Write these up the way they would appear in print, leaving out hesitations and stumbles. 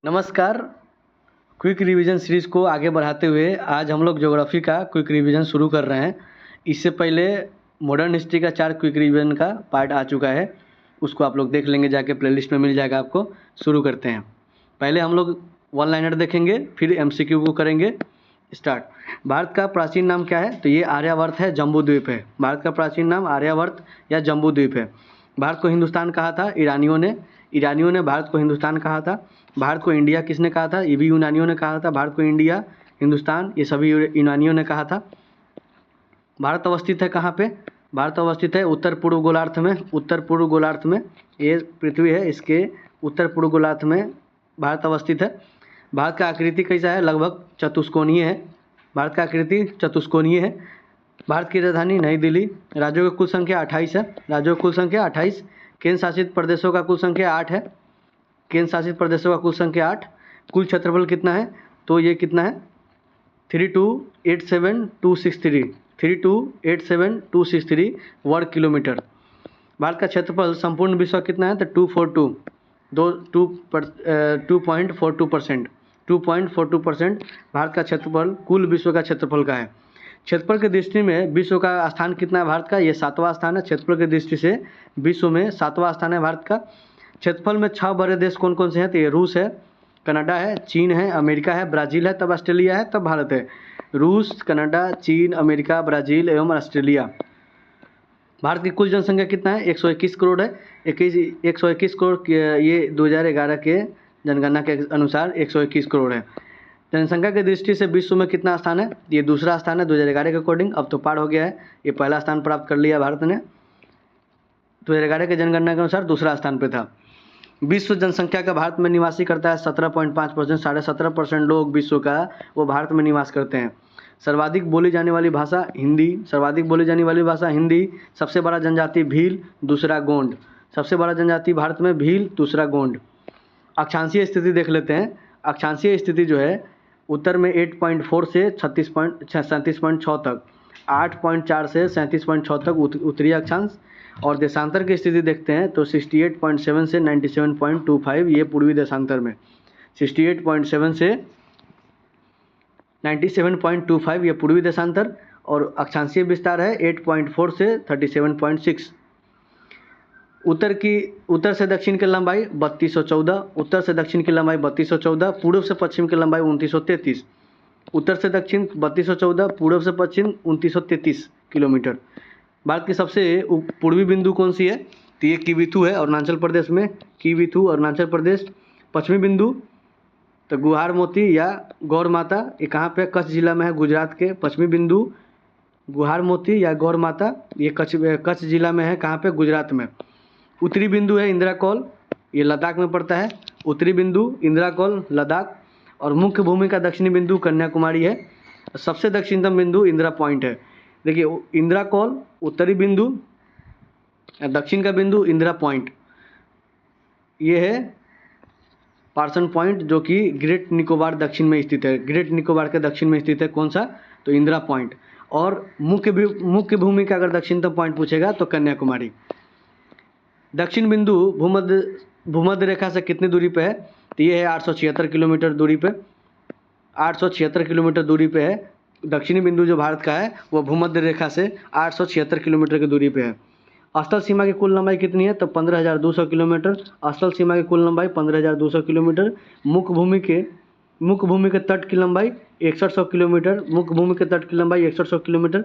नमस्कार। Quick revision series को आगे बढ़ाते हुए आज हम लोग ज्योग्राफी का क्विक रिवीजन शुरू कर रहे हैं। इससे पहले मॉडर्न हिस्ट्री का 4 क्विक रिवीजन का पार्ट आ चुका है, उसको आप लोग देख लेंगे, जाके प्लेलिस्ट में मिल जाएगा आपको। शुरू करते हैं। पहले हम लोग वन लाइनर देखेंगे, फिर एमसीक्यू को करेंगे स्टार्ट। भारत का प्राचीन नाम क्या है? तो ये आर्यावर्त है, जम्बू द्वीप है। भारत का प्राचीन नाम आर्यावर्त या जम्बू द्वीप है। भारत को हिंदुस्तान कहा था ईरानियों ने भारत को हिंदुस्तान कहा था। भारत को इंडिया किसने कहा था? ये भी यूनानियों ने कहा था। भारत को इंडिया, हिंदुस्तान, ये सभी यूनानियों ने कहा था। भारत अवस्थित है कहाँ पे? भारत अवस्थित है उत्तर पूर्व गोलार्ध में। उत्तर पूर्व गोलार्ध में ये पृथ्वी है, इसके उत्तर पूर्व गोलार्ध में भारत अवस्थित है। भारत का आकृति कैसा है? लगभग चतुष्कोणीय है। भारत का आकृति चतुष्कोणीय है। भारत की राजधानी नई दिल्ली। राज्यों की कुल संख्या 28 है। राज्यों की कुल संख्या 28। केंद्र शासित प्रदेशों का कुल संख्या 8 है। केंद्र शासित प्रदेशों का कुल संख्या 8। कुल क्षेत्रफल कितना है? तो ये कितना है? 3287,263 3287,263 वर्ग किलोमीटर। भारत का क्षेत्रफल संपूर्ण विश्व का कितना है? तो 2.42% 2.42% भारत का क्षेत्रफल कुल विश्व का क्षेत्रफल का है। क्षेत्रफल की दृष्टि में विश्व का स्थान कितना है भारत का? ये 7वां स्थान है। क्षेत्रफल की दृष्टि से विश्व में 7वां स्थान है भारत का। क्षेत्रफल में 6 बड़े देश कौन कौन से हैं? तो ये रूस है, कनाडा है, चीन है, अमेरिका है, ब्राज़ील है, तब ऑस्ट्रेलिया है, तब भारत है। रूस, कनाडा, चीन, अमेरिका, ब्राज़ील एवं ऑस्ट्रेलिया। भारत की कुल जनसंख्या कितना है? 121 करोड़ है। 121 करोड़, ये 2011 के जनगणना के अनुसार 121 करोड़ है। जनसंख्या की दृष्टि से विश्व में कितना स्थान है? ये दूसरा स्थान है 2011 के अकॉर्डिंग। अब तो पार हो गया है, ये पहला स्थान प्राप्त कर लिया भारत ने। 2011 के जनगणना के अनुसार दूसरा स्थान पे था। विश्व जनसंख्या का भारत में निवासी करता है 17.5%। 17.5% लोग विश्व का वो भारत में निवास करते हैं। सर्वाधिक बोली जाने वाली भाषा हिंदी। सर्वाधिक बोली जाने वाली भाषा हिंदी। सबसे बड़ा जनजाति भील, दूसरा गोंड। सबसे बड़ा जनजाति भारत में भील, दूसरा गोंड। अक्षांशीय स्थिति देख लेते हैं। अक्षांशीय स्थिति जो है उत्तर में 8.4 से 37.6 तक, 8.4 से 37.6 तक उत्तरी अक्षांश। और देशांतर की स्थिति देखते हैं तो 68.7 से 97.25 ये पूर्वी देशांतर में। 68.7 से 97.25 ये पूर्वी देशांतर। और अक्षांशीय विस्तार है 8.4 से 37.6। उत्तर से दक्षिण की लंबाई 3214। उत्तर से दक्षिण की लंबाई 3214। पूर्व से पश्चिम की लंबाई 2933। उत्तर से दक्षिण 3214, पूर्व से पश्चिम 2933 किलोमीटर। भारत की सबसे पूर्वी बिंदु कौन सी है? तो ये किविथु है अरुणाचल प्रदेश में। किविथु अरुणाचल प्रदेश। पश्चिमी बिंदु तो गुहार मोती या गौर माता, ये कहाँ पे? कच्छ जिला में है, गुजरात के। पश्चिमी बिंदु गुहार मोती या गौर माता, ये कच्छ जिला में है, कहाँ पे? गुजरात में। उत्तरी बिंदु है इंदिरा कौल, ये लद्दाख में पड़ता है। उत्तरी बिंदु इंदिरा कौल, लद्दाख। और मुख्य भूमि का दक्षिणी बिंदु कन्याकुमारी है। सबसे दक्षिणतम बिंदु इंदिरा पॉइंट है। देखिए, इंदिरा कौल उत्तरी बिंदु, दक्षिण का बिंदु इंदिरा पॉइंट। ये है पार्सन पॉइंट, जो कि ग्रेट निकोबार दक्षिण में स्थित है। ग्रेट निकोबार के दक्षिण में स्थित है। कौन सा? तो इंदिरा पॉइंट। और मुख्य भूमि का अगर दक्षिणतम पॉइंट पूछेगा तो कन्याकुमारी। दक्षिण बिंदु भूमध्य रेखा से कितनी दूरी पे है? तो ये है 876 किलोमीटर दूरी पे। 876 किलोमीटर दूरी पे है। दक्षिणी बिंदु जो भारत का है वो भूमध्य रेखा से 876 किलोमीटर की दूरी पे है। अस्थल सीमा की कुल लंबाई कितनी है? तो 15,200 किलोमीटर। अस्थल सीमा की कुल लंबाई 15,200 किलोमीटर। मुख्य भूमि के तट की लंबाई 6100 किलोमीटर। मुख्य भूमि के तट की लंबाई 6100 किलोमीटर।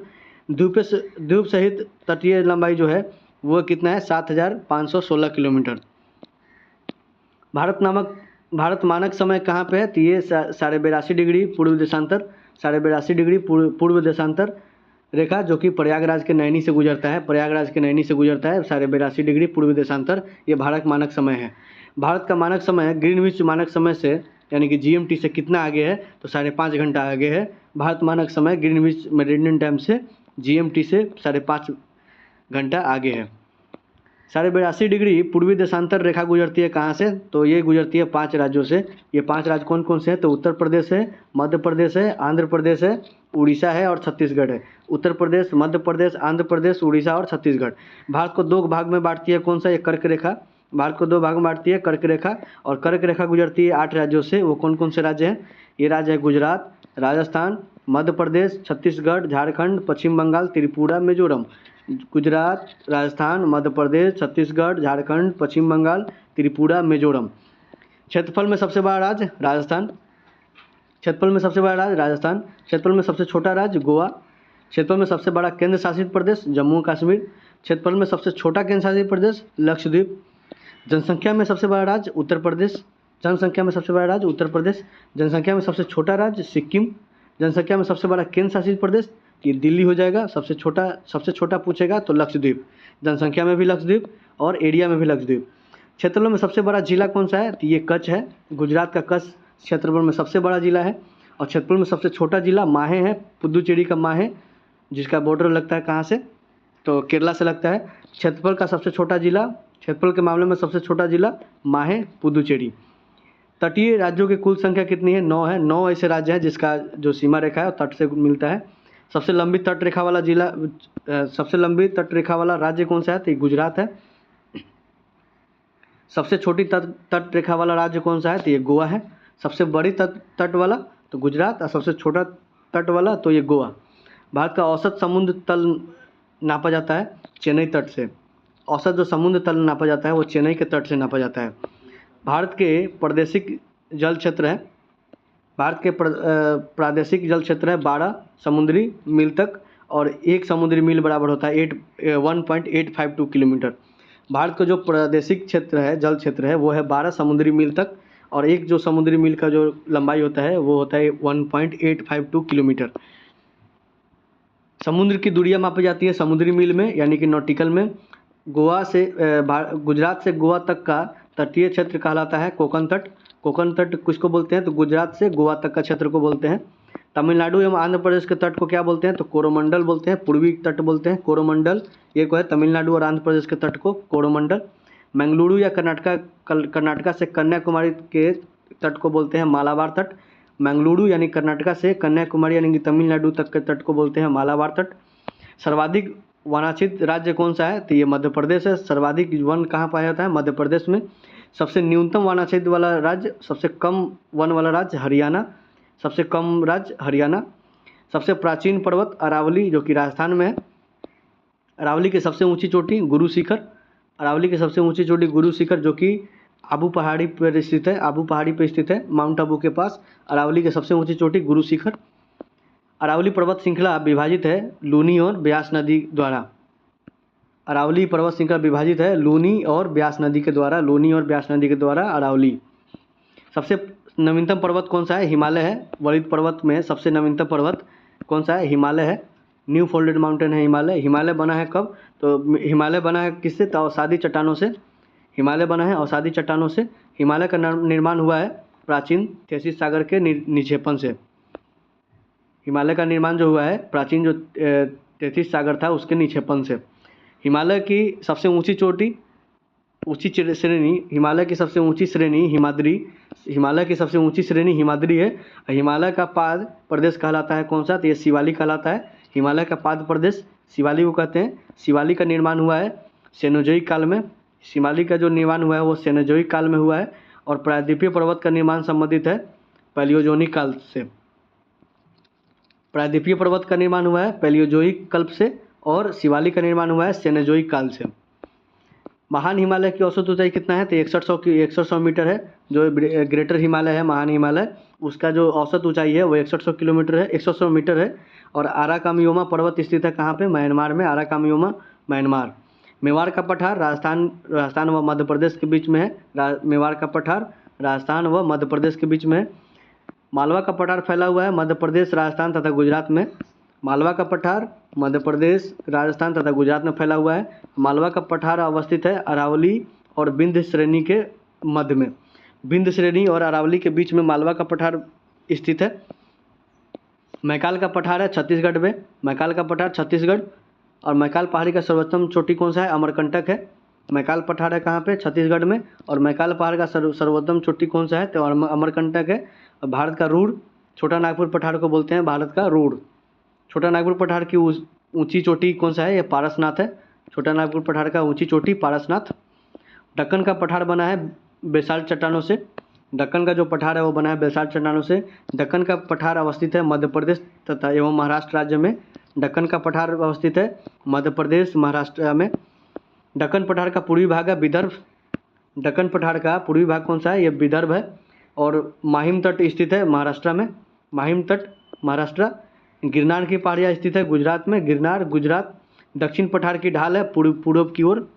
द्वीप सहित तटीय लंबाई जो है वो कितना है? 7,516 किलोमीटर। भारत मानक समय कहाँ पे है? तो ये 82.5 डिग्री पूर्व देशांतर। 82.5 डिग्री पूर्व देशांतर रेखा, जो कि प्रयागराज के नैनी से गुजरता है। प्रयागराज के नैनी से गुजरता है 82.5 डिग्री पूर्व देशांतर। ये भारत मानक समय है। भारत का मानक समय ग्रीनविच मानक समय से यानी कि GMT से कितना आगे है? तो 5.5 घंटा आगे है। भारत मानक समय ग्रीनविच मेरिडियन टाइम से GMT से 5.5 घंटा आगे है। 82.5 डिग्री पूर्वी देशांतर रेखा गुजरती है कहाँ से? तो ये गुजरती है 5 राज्यों से। ये 5 राज्य कौन कौन से हैं? तो उत्तर प्रदेश है, मध्य प्रदेश है, आंध्र प्रदेश है, उड़ीसा है और छत्तीसगढ़ है। उत्तर प्रदेश, मध्य प्रदेश, आंध्र प्रदेश, उड़ीसा और छत्तीसगढ़। भारत को 2 भाग में बांटती है। कौन सा? एक कर्क रेखा भारत को 2 भाग में बांटती है कर्क रेखा, और कर्क रेखा गुजरती है 8 राज्यों से। वो कौन कौन से राज्य हैं? ये राज्य है गुजरात, राजस्थान, मध्य प्रदेश, छत्तीसगढ़, झारखंड, पश्चिम बंगाल, त्रिपुरा, मिजोरम। गुजरात, राजस्थान, मध्य प्रदेश, छत्तीसगढ़, झारखंड, पश्चिम बंगाल, त्रिपुरा, मिजोरम। क्षेत्रफल में सबसे बड़ा राज्य राजस्थान, क्षेत्रफल में सबसे बड़ा राज्य राजस्थान, क्षेत्रफल में सबसे छोटा राज्य गोवा, क्षेत्रफल में सबसे बड़ा केंद्र शासित प्रदेश जम्मू कश्मीर, क्षेत्रफल में सबसे छोटा केंद्र शासित प्रदेश लक्षद्वीप, जनसंख्या में सबसे बड़ा राज्य उत्तर प्रदेश, जनसंख्या में सबसे बड़ा राज्य उत्तर प्रदेश, जनसंख्या में सबसे छोटा राज्य सिक्किम, जनसंख्या में सबसे बड़ा केंद्र शासित प्रदेश ये दिल्ली हो जाएगा। सबसे छोटा पूछेगा तो लक्षद्वीप, जनसंख्या में भी लक्षद्वीप और एरिया में भी लक्षद्वीप। क्षेत्रफल में सबसे बड़ा जिला कौन सा है? तो ये कच्छ है। गुजरात का कच्छ क्षेत्रफल में सबसे बड़ा जिला है। और क्षेत्रफल में सबसे छोटा जिला माहे है, पुदुचेरी का माहे, जिसका बॉर्डर लगता है कहाँ से? तो केरला से लगता है। क्षेत्रफल का सबसे छोटा जिला, क्षेत्रफल के मामले में सबसे छोटा जिला माहे, पुदुचेरी। तटीय राज्यों की कुल संख्या कितनी है? 9 है। 9 ऐसे राज्य हैं जिसका जो सीमा रेखा है तट से मिलता है। सबसे लंबी तट रेखा वाला जिला, सबसे लंबी तट रेखा वाला राज्य कौन सा है? तो ये गुजरात है। सबसे छोटी तट रेखा वाला राज्य कौन सा है? तो ये गोवा है। सबसे बड़ी तट वाला तो गुजरात, और सबसे छोटा तट वाला तो ये गोवा। भारत का औसत समुद्र तल नापा जाता है चेन्नई तट से। औसत जो समुद्र तल नापा जाता है वो चेन्नई के तट से नापा जाता है। भारत के प्रादेशिक जल क्षेत्र है, भारत के प्रादेशिक जल क्षेत्र है 12 समुद्री मील तक, और 1 समुद्री मील बराबर होता है 1.852 किलोमीटर। भारत का जो प्रादेशिक क्षेत्र है, जल क्षेत्र है, वो है 12 समुद्री मील तक, और एक जो समुद्री मील का जो लंबाई होता है वो होता है 1.852 किलोमीटर। समुद्र की दूरियां मापी जाती है समुद्री मील में, यानी कि नॉटिकल में। गोवा से गुजरात से गोवा तक का तटीय क्षेत्र कहलाता है कोकण तट। कोकण तट किसको बोलते हैं? तो गुजरात से गोवा तक का क्षेत्र को बोलते हैं। तमिलनाडु एवं आंध्र प्रदेश के तट को क्या बोलते हैं? तो कोरोमंडल बोलते हैं। पूर्वी तट बोलते हैं कोरोमंडल। ये को है तमिलनाडु और आंध्र प्रदेश के तट को कोरोमंडल। मंगलुरु या कर्नाटका से कन्याकुमारी के तट को बोलते हैं मालाबार तट। मंगलुरु यानी कर्नाटका से कन्याकुमारी यानी कि तमिलनाडु तक के तट को बोलते हैं मालाबार तट। सर्वाधिक वनाच्छित राज्य कौन सा है? तो ये मध्य प्रदेश है। सर्वाधिक वन कहाँ पाया जाता है? मध्य प्रदेश में। सबसे न्यूनतम वनाच्छित वाला राज्य, सबसे कम वन वाला राज्य हरियाणा, सबसे कम राज्य हरियाणा। सबसे प्राचीन पर्वत अरावली जो कि राजस्थान में है। अरावली की सबसे ऊंची चोटी गुरु शिखर, अरावली की सबसे ऊंची चोटी गुरु शिखर जो कि आबू पहाड़ी पर स्थित है, आबू पहाड़ी पर स्थित है, माउंट आबू के पास। अरावली की सबसे ऊंची चोटी गुरु शिखर। अरावली पर्वत श्रृंखला विभाजित है लूनी और ब्यास नदी द्वारा। अरावली पर्वत श्रृंखला विभाजित है लूनी और ब्यास नदी के द्वारा, लूनी और ब्यास नदी के द्वारा अरावली। सबसे नवीनतम पर्वत कौन सा है? हिमालय है। वरिष्ठ पर्वत में सबसे नवीनतम पर्वत कौन सा है? हिमालय है। न्यू फोल्डेड माउंटेन है हिमालय। हिमालय बना है कब? तो हिमालय बना है किससे? तो अवसादी चट्टानों से। हिमालय बना है अवसादी चट्टानों से। हिमालय का निर्माण हुआ है प्राचीन थेसिस सागर के निक्षेपण से। हिमालय का निर्माण जो हुआ है प्राचीन जो थेसिस सागर था उसके निक्षेपण से। हिमालय की सबसे ऊंची चोटी, ऊंची श्रेणी, हिमालय की सबसे ऊंची श्रेणी हिमाद्री, हिमालय की सबसे ऊंची श्रेणी हिमाद्री है। हिमालय का पाद प्रदेश कहलाता है कौन सा? तो ये शिवालिक कहलाता है। हिमालय का पाद प्रदेश शिवालिक को कहते हैं। शिवालिक का निर्माण हुआ है सेनोजोइक काल में। शिवालिक का जो निर्माण हुआ है वो सेनोजोइक काल में हुआ है। और प्रायद्वीपीय पर्वत का निर्माण संबंधित है पैलियोजोनिक काल से। प्रायद्वीपीय पर्वत का निर्माण हुआ है पैलियोजोइक कल्प से, और शिवालिक का निर्माण हुआ है सेनोजोइक काल से। महान हिमालय की औसत ऊंचाई कितना है? तो 6100 मीटर है। जो ग्रेटर हिमालय है, महान हिमालय, उसका जो औसत ऊंचाई है वो 6100 किलोमीटर है, 100 मीटर है। और आराकामियोमा पर्वत स्थित है कहाँ पे? म्यांमार में। आराकामियोमा म्यांमार। मेवाड़ का पठार राजस्थान व मध्य प्रदेश के बीच में है। मेवाड़ का पठार राजस्थान व मध्य प्रदेश के बीच में है। मालवा का पठार फैला हुआ है मध्य प्रदेश, राजस्थान तथा गुजरात में। मालवा का पठार मध्य प्रदेश, राजस्थान तथा गुजरात में फैला हुआ है। मालवा का पठार अवस्थित है अरावली और विंध्य श्रेणी के मध्य में। विंध्य श्रेणी और अरावली के बीच में मालवा का पठार स्थित है। मैकाल का पठार है छत्तीसगढ़ में। मैकाल का पठार छत्तीसगढ़। और मैकाल पहाड़ी का सर्वोत्तम चोटी कौन सा है? अमरकंटक है। मैकाल पठार है कहाँ पे? छत्तीसगढ़ में। और मैकाल पहाड़ का सर्वोत्तम चोटी कौन सा है? तो अमरकंटक है। और भारत का रूढ़, छोटा नागपुर पठार को बोलते हैं भारत का रूढ़। छोटा नागपुर पठार की ऊंची चोटी कौन सा है? ये पारसनाथ है। छोटा नागपुर पठार का ऊंची चोटी पारसनाथ। दक्कन का पठार बना है बेसाल्ट चट्टानों से। दक्कन का जो पठार है वो बना है बेसाल्ट चट्टानों से। दक्कन का पठार अवस्थित है मध्य प्रदेश तथा एवं महाराष्ट्र राज्य में। दक्कन का पठार अवस्थित है मध्य प्रदेश महाराष्ट्र में। दक्कन पठार का पूर्वी भाग है विदर्भ। दक्कन पठार का पूर्वी भाग कौन सा है? ये विदर्भ है। और माहिम तट स्थित है महाराष्ट्र में। माहिम तट महाराष्ट्र। गिरनार की पहाड़ियाँ स्थित है गुजरात में। गिरनार गुजरात। दक्षिण पठार की ढाल है पूर्व की ओर।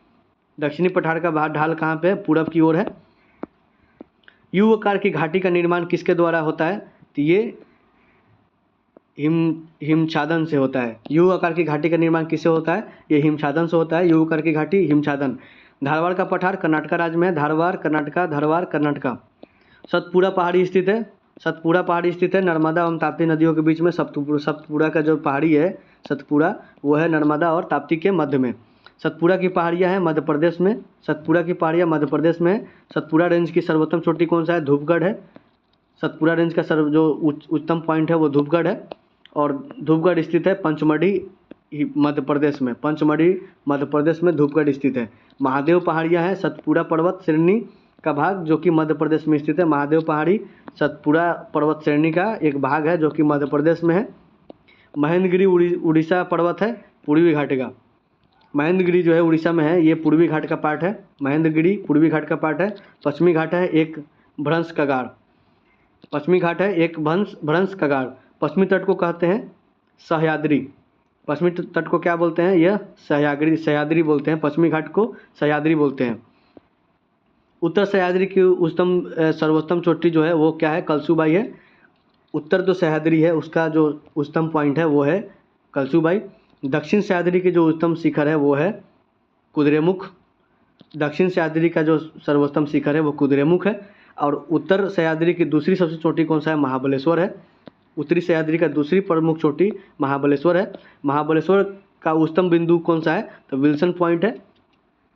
दक्षिणी पठार का ढाल कहाँ पे है? पूरब की ओर है। यू आकार की घाटी का निर्माण किसके द्वारा होता है? तो ये हिमछादन से होता है। यू आकार की घाटी का निर्माण किससे होता है? ये हिमछादन से होता है। यू आकार की घाटी हिमछादन। धारवाड़ का पठार कर्नाटक राज्य में है। धारवाड़ कर्नाटका। सतपुड़ा पहाड़ी स्थित है। सतपुड़ा पहाड़ी स्थित है नर्मदा एवं ताप्ती नदियों के बीच में। सतपुड़ा का जो पहाड़ी है सतपुड़ा, वो है नर्मदा और ताप्ती के मध्य में। सतपुड़ा की पहाड़ियाँ हैं मध्य प्रदेश में। सतपुड़ा की पहाड़ियाँ मध्य प्रदेश में है। सतपुड़ा रेंज की सर्वोत्तम चोटी कौन सा है? धूपगढ़ है। सतपुड़ा रेंज का जो उच्चतम पॉइंट है वो धूपगढ़ है। और धूपगढ़ स्थित है पंचमढ़ी मध्य प्रदेश में। पंचमढ़ी मध्य प्रदेश में धूपगढ़ स्थित है। महादेव पहाड़ियाँ हैं सतपुड़ा पर्वत श्रेणी का भाग जो कि मध्य प्रदेश में स्थित है। महादेव पहाड़ी सतपुड़ा पर्वत श्रेणी का एक भाग है जो कि मध्य प्रदेश में है। महेंद्रगिरी उड़ीसा पर्वत है पूर्वी घाट का। महेंद्रगिरी जो है उड़ीसा में है, ये पूर्वी घाट का पार्ट है। महेंद्रगिरी पूर्वी घाट का पार्ट है। पश्चिमी घाट है एक भ्रंश कगार। पश्चिमी घाट है एक भ्रंश कगार। पश्चिमी तट को कहते हैं सह्याद्री। पश्चिमी तट को क्या बोलते हैं? यह सह्याद्री बोलते हैं। पश्चिमी घाट को सह्याद्री बोलते हैं। उत्तर सह्याद्री की सर्वोत्तम चोटी जो है वो क्या है? कलसूबाई है। उत्तर जो सह्याद्री है उसका जो उच्चतम पॉइंट है वो है कलसूबाई। दक्षिण सह्याद्री की जो उच्चतम शिखर है वो है कुद्रेमुख। दक्षिण सह्याद्री का जो सर्वोत्तम शिखर है वो कुद्रेमुख है। और उत्तर सह्याद्री की दूसरी सबसे चोटी कौन सा है? महाबलेश्वर है। उत्तरी सह्याद्री का दूसरी प्रमुख चोटी महाबलेश्वर है। महाबलेश्वर का उच्चतम बिंदु कौन सा है? तो विल्सन पॉइंट है।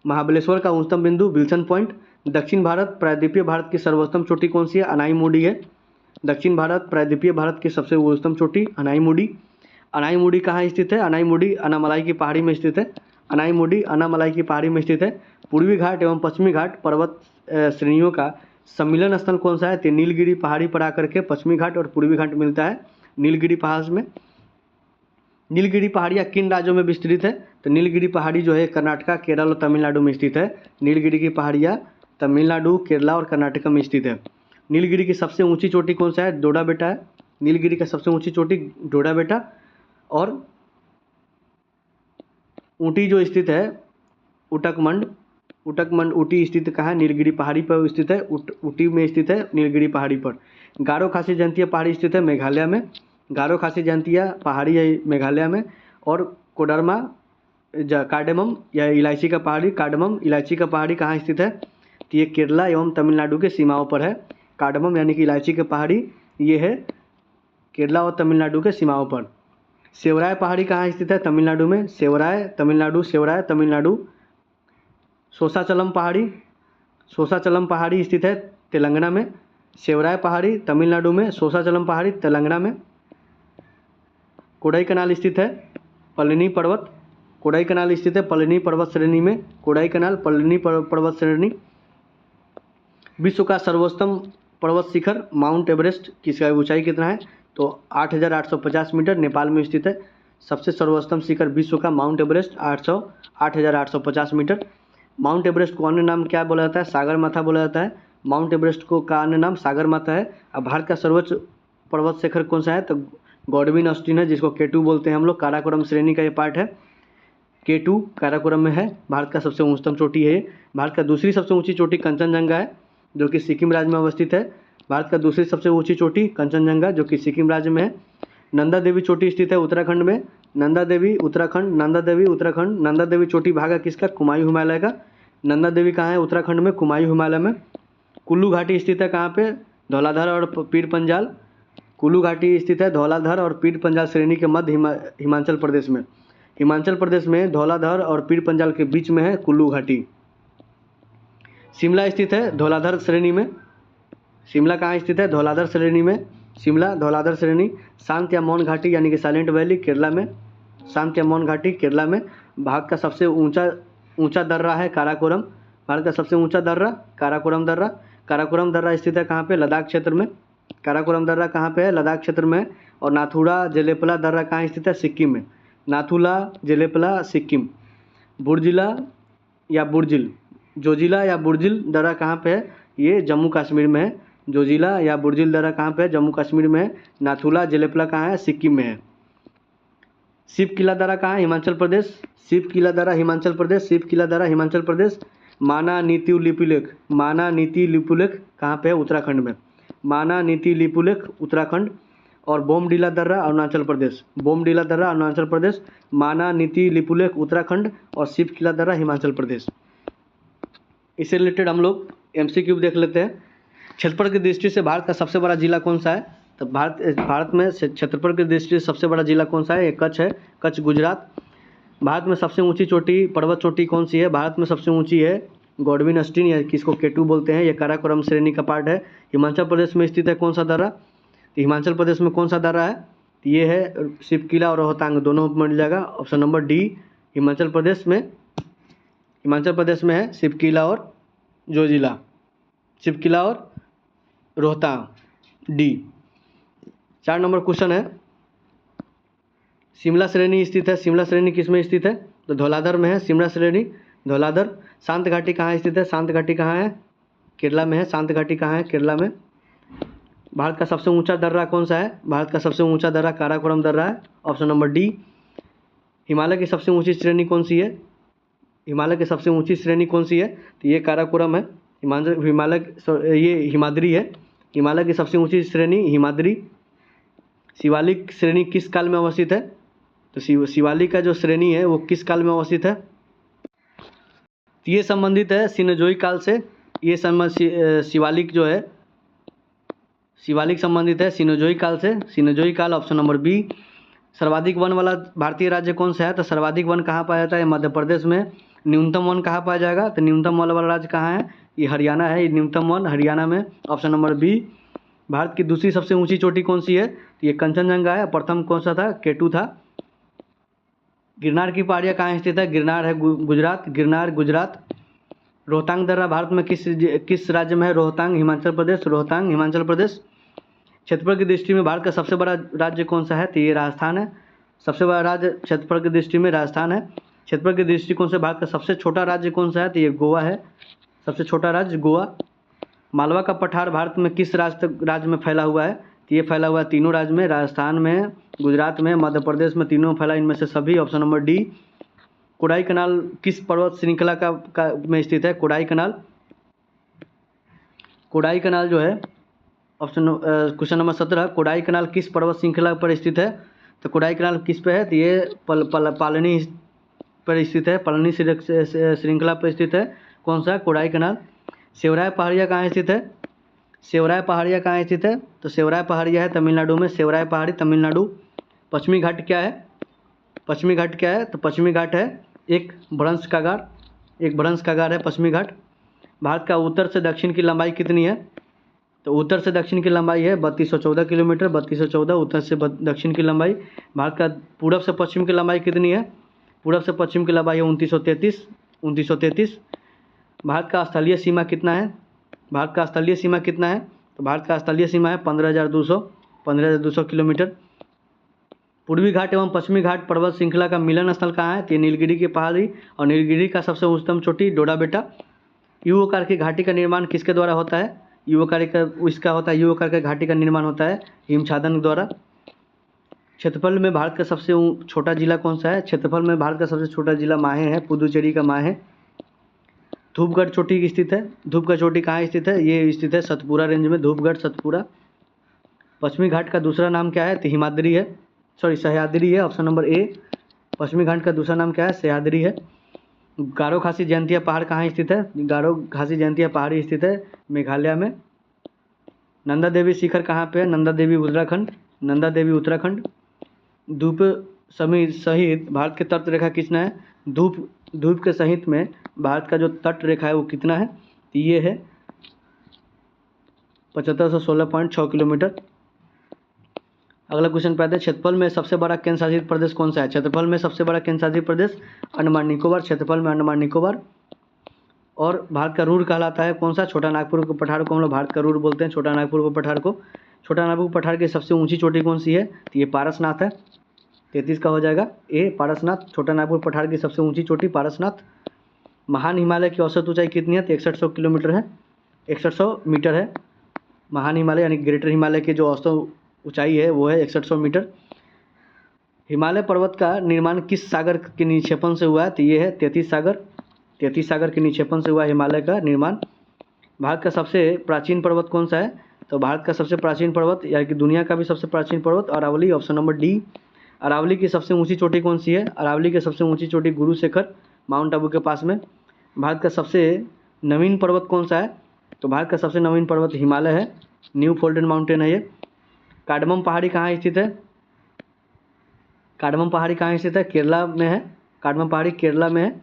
महाबलेश्वर का उच्चतम बिंदु विल्सन पॉइंट। दक्षिण भारत प्रायद्वीपीय भारत की सर्वोत्तम चोटी कौन सी है? अनाईमुडी है। दक्षिण भारत प्रायद्वीपीय भारत की सबसे उच्चतम चोटी अनाईमुडी। अनाईमुडी कहाँ स्थित है? अनाईमुडी अनामलाई की पहाड़ी में स्थित है। अनाईमुडी अनामलाई की पहाड़ी में स्थित है। पूर्वी घाट एवं पश्चिमी घाट पर्वत श्रेणियों का सम्मिलन स्थल कौन सा है? तो नीलगिरी पहाड़ी पर आकर के पश्चिमी घाट और पूर्वी घाट मिलता है नीलगिरी पहाड़ में। नीलगिरी पहाड़ियाँ किन राज्यों में विस्तृत है? तो नीलगिरी पहाड़ी जो है कर्नाटका, केरल और तमिलनाडु में स्थित है। नीलगिरी की पहाड़ियाँ तमिलनाडु, केरला और कर्नाटक में स्थित है। नीलगिरी की सबसे ऊंची चोटी कौन सा है? डोडा बेटा है। नीलगिरी का सबसे ऊंची चोटी डोडा बेटा। और ऊटी जो स्थित है उटकमंड ऊटी स्थित कहाँ है? नीलगिरी पहाड़ी पर स्थित है। ऊटी में स्थित है नीलगिरी पहाड़ी पर। गारो खासी जयंतिया पहाड़ी स्थित है मेघालय में। गारो खासी जयंतिया पहाड़ी है मेघालय में। और कोडरमा कार्डेमम या इलायची का पहाड़ी, कार्डमम इलायची का पहाड़ी कहाँ स्थित है? तो ये केरला एवं तमिलनाडु के सीमाओं पर है। कार्डमम यानी कि इलायची की पहाड़ी ये है केरला और तमिलनाडु के सीमाओं पर। सेवराय पहाड़ी कहाँ स्थित है? तमिलनाडु में। सेवराय तमिलनाडु। सोसाचलम पहाड़ी स्थित है तेलंगाना में। सेवराय पहाड़ी तमिलनाडु में, सोसाचलम पहाड़ी तेलंगाना में। कोडाईकनाल स्थित है पलनी पर्वत। कोडाईकनाल स्थित है पलनी पर्वत श्रेणी में। कोडाईकनाल पलनी पर्वत श्रेणी। विश्व का सर्वोत्तम पर्वत शिखर माउंट एवरेस्ट की ऊंचाई कितना है? तो 8,850 मीटर नेपाल में स्थित है। सबसे सर्वोत्तम शिखर विश्व का Mount Everest 8,850 metre. Mount Everest को अन्य नाम क्या बोला जाता है? सागर माथा बोला जाता है। माउंट एवरेस्ट को का अन्य नाम सागर माथा है। अब भारत का सर्वोच्च पर्वत शिखर कौन सा है? तो गॉडविन ऑस्टिन है, जिसको K2 बोलते हैं हम लोग। काराकोरम श्रेणी का ये पार्ट है। K2 काराकोरम में है। भारत का सबसे उच्चतम चोटी है। भारत का दूसरी सबसे ऊंची चोटी कंचनजंगा है जो कि सिक्किम राज्य में अवस्थित है। भारत का दूसरी सबसे ऊंची चोटी कंचनजंगा जो कि सिक्किम राज्य में है। नंदा देवी चोटी स्थित है उत्तराखंड में। नंदा देवी उत्तराखंड। नंदा देवी चोटी भाग है किसका? कुमायूं हिमालय का। नंदा देवी कहाँ है? उत्तराखंड में, कुमायूं हिमालय में। कुल्लू घाटी स्थित है कहाँ पे? धौलाधर और पीर पंजाल। कुल्लू घाटी स्थित है धौलाधर और पीर पंजाल श्रेणी के मध्य हिमाचल प्रदेश में। हिमाचल प्रदेश में धौलाधर और पीर पंजाल के बीच में है कुल्लू घाटी। शिमला स्थित है धौलाधर श्रेणी में। शिमला कहाँ स्थित है? धौलाधर श्रेणी में। शिमला धौलाधर श्रेणी। शांत या मौन घाटी यानी कि साइलेंट वैली केरला में। शांत या मौन घाटी केरला में। भारत का सबसे ऊंचा दर्रा है काराकोरम। भारत का सबसे ऊंचा दर्रा काराकोरम दर्रा। काराकोरम दर्रा स्थित है कहाँ पे? लद्दाख क्षेत्र में। काराकोरम दर्रा कहाँ पे है? लद्दाख क्षेत्र में। और नाथुला जेलेपला दर्रा कहाँ स्थित है? सिक्किम में। नाथुला जेलेपला सिक्किम। बुर्जिला या बुर्जिल, जोजिला या बुर्जिल दर्रा कहाँ पे है? ये जम्मू कश्मीर में है। जोजिला या बुर्जिल दर्रा कहाँ पे है? जम्मू कश्मीर में है। नाथुला जेलेपला कहाँ है? सिक्किम में है। शिव किला दर्रा कहाँ है? हिमाचल प्रदेश। शिव किला दर्रा हिमाचल प्रदेश। शिव किला दर्रा हिमाचल प्रदेश। माना नीति लिपुलेख, माना नीति लिपुलेख कहाँ पे है? उत्तराखंड में। माना नीति लिपुलेख उत्तराखंड। और बोमडीला दर्रा अरुणाचल प्रदेश। बोमडीला दर्रा अरुणाचल प्रदेश। माना नीति लिपुलेख उत्तराखंड और शिव किला दर्रा हिमाचल प्रदेश। इससे रिलेटेड हम लोग MCQ देख लेते हैं। क्षेत्रफल की दृष्टि से भारत का सबसे बड़ा जिला कौन सा है? तो भारत में क्षेत्रफल की दृष्टि से सबसे बड़ा जिला कौन सा है? ये कच्छ है, कच्छ गुजरात। भारत में सबसे ऊंची चोटी, पर्वत चोटी कौन सी है? भारत में सबसे ऊंची है गॉडविन अस्टीन या किसको K2 बोलते हैं। ये काराकोरम श्रेणी का पार्ट है। हिमाचल प्रदेश में स्थित है कौन सा दर्रा? तो हिमाचल प्रदेश में कौन सा दर्रा है? तो ये है शिव किला और रोहतांग, दोनों मिल जाएगा। Option number D Himachal Pradesh में है शिव किला और जोजिला, शिव किला और रोहतांग, डी। 4 नंबर क्वेश्चन है, शिमला श्रेणी स्थित है। शिमला श्रेणी किस में स्थित है? तो धौलाधर में है शिमला श्रेणी, धौलाधर। शांत घाटी कहाँ स्थित है? शांत घाटी कहाँ है? केरला में है। शांत घाटी कहाँ है? केरला में। भारत का सबसे ऊंचा दर्रा कौन सा है? भारत का सबसे ऊंचा दर्रा काराकोरम दर्रा है। Option number D. हिमालय की सबसे ऊंची श्रेणी कौन सी है? हिमालय की सबसे ऊंची श्रेणी कौन सी है? तो ये काराकोरम है। ये हिमाद्री है। हिमालय की सबसे ऊंची श्रेणी हिमाद्री। शिवालिक श्रेणी किस काल में अवस्थित है? तो शिवालिक का जो श्रेणी है वो किस काल में अवस्थित है? तो ये संबंधित है सिनोजोई काल से। ये शिवालिक जो है, शिवालिक संबंधित है सिनोजोई काल से। सिनोजोई काल, ऑप्शन नंबर बी। सर्वाधिक वन वाला भारतीय राज्य कौन सा है? तो सर्वाधिक वन कहाँ पाया जाता है? मध्य प्रदेश में। न्यूनतम वन कहाँ पाया जाएगा? तो न्यूनतम वन वाला राज्य कहाँ है? ये हरियाणा है। ये न्यूनतम वन हरियाणा में। Option number B. भारत की दूसरी सबसे ऊंची चोटी कौन सी है? तो ये कंचनजंगा है। प्रथम कौन सा था? K2 था। गिरनार की पहाड़ियाँ कहाँ स्थित है? गिरनार है गुजरात, गिरनार गुजरात। रोहतांग दर्रा भारत में किस राज्य में है? रोहतांग हिमाचल प्रदेश, रोहतांग हिमाचल प्रदेश। क्षेत्रफल की दृष्टि में भारत का सबसे बड़ा राज्य कौन सा है? तो ये राजस्थान है। सबसे बड़ा राज्य क्षेत्रफल की दृष्टि में राजस्थान है। क्षेत्रफल की दृष्टिकोण से भारत का सबसे छोटा राज्य कौन सा है? तो ये गोवा है। सबसे छोटा राज्य गोवा। मालवा का पठार भारत में किस राज्य में फैला हुआ है? तो ये फैला हुआ है तीनों राज्य में, राजस्थान में, गुजरात में, मध्य प्रदेश में, तीनों फैला, इनमें से सभी। Option number D. Kodaikanal किस पर्वत श्रृंखला में स्थित है? कोडाई कनाल। कोडाई कनाल जो है क्वेश्चन नंबर 17, कोडाई कनाल किस पर्वत श्रृंखला पर स्थित है? तो कोडाई कनाल किस पे है? तो ये पालनी पर स्थित है, पालनी श्रृंखला पर स्थित है। कौन सा? कोडाई कनाल। सेवराय पहाड़ियाँ कहाँ स्थित है? सेवराय पहाड़ियाँ कहाँ स्थित है? तो सेवराय पहाड़ियाँ है तमिलनाडु में। सेवराय पहाड़ी तमिलनाडु। पश्चिमी घाट क्या है? पश्चिमी घाट क्या है? तो पश्चिमी घाट है एक भ्रंश कागार, एक भ्रंश कागार है पश्चिमी घाट। भारत का उत्तर से दक्षिण की लंबाई कितनी है? तो उत्तर से दक्षिण की लंबाई है 3214 किलोमीटर। 3214 उत्तर से दक्षिण की लंबाई। भारत का पूरब से पश्चिम की लंबाई कितनी है? पूरब से पश्चिम की लंबाई है 2933। भारत का स्थलीय सीमा कितना है? भारत का स्थलीय सीमा कितना है? तो भारत का स्थलीय सीमा है 15,200 किलोमीटर। पूर्वी घाट एवं पश्चिमी घाट पर्वत श्रृंखला का मिलन स्थल कहाँ है? तो नीलगिरी की पहाड़ी और नीलगिरी का सबसे उच्चतम चोटी डोडा बेटा। यू आकार की घाटी का निर्माण किसके द्वारा होता है? यू आकार के घाटी का निर्माण होता है हिमछादन द्वारा। क्षेत्रफल में भारत का सबसे छोटा जिला कौन सा है? क्षेत्रफल में भारत का सबसे छोटा जिला माहे है, पुदुचेरी का माहे। धूपगढ़ चोटी स्थित है। धूपगढ़ चोटी कहाँ स्थित है? ये स्थित है सतपुरा रेंज में, धूपगढ़ सतपुरा। पश्चिमी घाट का दूसरा नाम क्या है? तो हिमाद्री है, सह्याद्री है। Option number A. पश्चिमी घाट का दूसरा नाम क्या है? सह्याद्री है। गारो खासी जयंतिया पहाड़ कहाँ स्थित है? गारो खासी जयंतिया पहाड़ी स्थित है मेघालय में। नंदा देवी शिखर कहाँ पे है? नंदा देवी उत्तराखंड। धूप सहित भारत के तट रेखा कितना है? धूप के सहित में भारत का जो तट रेखा है वो कितना है? तो ये है 7516.6 किलोमीटर। अगला क्वेश्चन पे आते हैं, क्षेत्रफल में सबसे बड़ा केंद्र शासित प्रदेश कौन सा है? क्षेत्रफल में सबसे बड़ा केंद्र शासित प्रदेश अंडमान निकोबार। क्षेत्रफल में अंडमान निकोबार। और भारत का रूर कहलाता है कौन सा? छोटा नागपुर के पठार को हम लोग भारत का रूर बोलते हैं, छोटा नागपुर के पठार को। छोटा नागपुर पठार की सबसे ऊंची चोटी कौन सी है? तो ये पारसनाथ है। 33 का हो जाएगा ए पारसनाथ। छोटा नागपुर पठार की सबसे ऊंची चोटी पारसनाथ। महान हिमालय की औसत ऊंचाई कितनी है? तो 6100 किलोमीटर है, 6100 मीटर है। महान हिमालय यानी ग्रेटर हिमालय की जो औसत ऊंचाई है वो है 6100 मीटर। हिमालय पर्वत का निर्माण किस सागर के निक्षेपण से हुआ है? तो ये है तैतीस सागर। 33 सागर के निक्षेपण से हुआ हिमालय का निर्माण। भारत का सबसे प्राचीन पर्वत कौन सा है? तो भारत का सबसे प्राचीन पर्वत यानी कि दुनिया का भी सबसे प्राचीन पर्वत Aravalli, option number D. Aravalli की सबसे ऊंची चोटी कौन सी है? अरावली की सबसे ऊंची चोटी गुरु शिखर, माउंट आबू के पास में। भारत का सबसे नवीन पर्वत कौन सा है? तो भारत का सबसे नवीन पर्वत हिमालय है, न्यू फोल्डेन माउंटेन है ये। कार्डमम पहाड़ी कहाँ स्थित है? कार्डमम पहाड़ी कहाँ स्थित है? केरला में है। कार्डमम पहाड़ी केरला में है।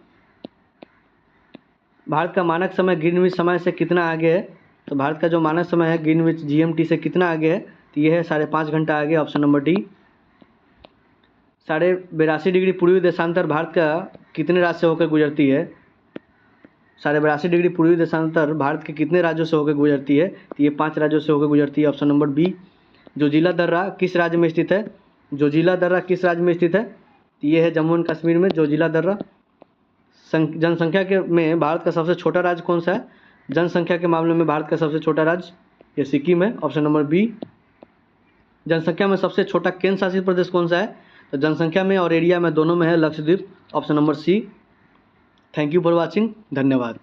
भारत का मानक समय ग्रीनविच समय से कितना आगे है? तो भारत का जो मानक समय है ग्रीनविच जीएमटी से कितना आगे है? तो ये है 5.5 घंटा आगे, ऑप्शन नंबर डी। 82.5 डिग्री पूर्वी देशांतर भारत का कितने राज्य से होकर गुजरती है? 82.5 डिग्री पूर्वी देशांतर भारत के कितने राज्यों से होकर गुजरती है? तो ये 5 राज्यों से होकर गुजरती है, ऑप्शन नंबर बी। जोजिला दर्रा किस राज्य में स्थित है? जोजिला दर्रा किस राज्य में स्थित है? तो ये है जम्मू एंड कश्मीर में जोजिला दर्रा। जनसंख्या के में भारत का सबसे छोटा राज्य कौन सा है? जनसंख्या के मामले में भारत का सबसे छोटा राज्य ये सिक्किम है, ऑप्शन नंबर बी। जनसंख्या में सबसे छोटा केंद्र शासित प्रदेश कौन सा है? तो जनसंख्या में और एरिया में दोनों में है Lakshadweep, option number C. Thank you for watching, धन्यवाद।